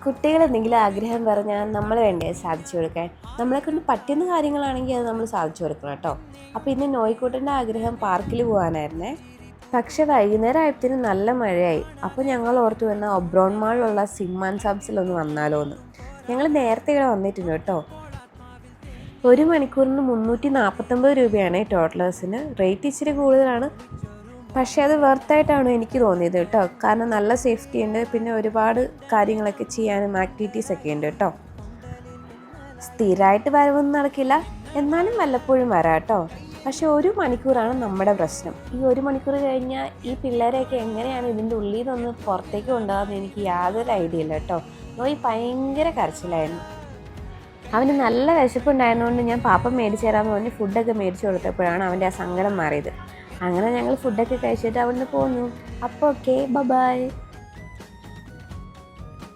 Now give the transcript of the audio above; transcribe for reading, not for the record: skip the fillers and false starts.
കുട്ടികൾ എന്തെങ്കിലും ആഗ്രഹം പറഞ്ഞാൽ നമ്മൾ വേണ്ടേ സാധിച്ചു കൊടുക്കാൻ. നമ്മളെക്കൊണ്ട് പറ്റുന്ന കാര്യങ്ങളാണെങ്കിൽ അത് നമ്മൾ സാധിച്ചു കൊടുക്കണം കേട്ടോ. അപ്പോൾ ഇന്ന് നോയിക്കൂട്ടൻ്റെ ആഗ്രഹം പാർക്കിൽ പോകാനായിരുന്നേ. പക്ഷെ വൈകുന്നേരം ആയപ്പോഴത്തേനും നല്ല മഴയായി. അപ്പോൾ ഞങ്ങൾ ഓർത്തു വന്ന ഒബ്രോൺ മാളിലുള്ള സിം ആൻഡ് സബ്സിലൊന്ന് വന്നാലോ എന്ന്. ഞങ്ങൾ നേരത്തെ ഇവിടെ വന്നിട്ടുണ്ട് കേട്ടോ. 1 മണിക്കൂറിന് 349 രൂപയാണ് ടോട്ടലേഴ്സിന്. റേറ്റ് ഇച്ചിരി കൂടുതലാണ്, പക്ഷേ അത് വെർത്തായിട്ടാണ് എനിക്ക് തോന്നിയത് കേട്ടോ. കാരണം നല്ല സേഫ്റ്റി ഉണ്ട്, പിന്നെ ഒരുപാട് കാര്യങ്ങളൊക്കെ ചെയ്യാനും ആക്ടിവിറ്റീസൊക്കെ ഉണ്ട് കേട്ടോ. സ്ഥിരമായിട്ട് വരവൊന്നും നടക്കില്ല, എന്നാലും വല്ലപ്പോഴും വരാം കേട്ടോ. പക്ഷേ 1 മണിക്കൂറാണ് നമ്മുടെ പ്രശ്നം. ഈ 1 മണിക്കൂർ കഴിഞ്ഞാൽ ഈ പിള്ളേരെയൊക്കെ എങ്ങനെയാണ് ഇതിൻ്റെ ഉള്ളിൽ നിന്നൊന്ന് പുറത്തേക്ക് കൊണ്ടുപോകാമെന്ന് എനിക്ക് യാതൊരു ഐഡിയ ഇല്ല കേട്ടോ. നോയി ഭയങ്കര കരച്ചിലായിരുന്നു. അവന് നല്ല വിശപ്പുണ്ടായിരുന്നുകൊണ്ട് ഞാൻ പാപ്പം മേടിച്ച് തരാമെന്ന് പറഞ്ഞ് ഫുഡൊക്കെ മേടിച്ച് കൊടുത്തപ്പോഴാണ് അവൻ്റെ ആ സങ്കടം മാറിയത്. അങ്ങനെ ഞങ്ങൾ ഫുഡൊക്കെ കഴിച്ചിട്ട് അവിടുന്ന് പോന്നു. അപ്പോൾ ഓക്കെ, ബൈ.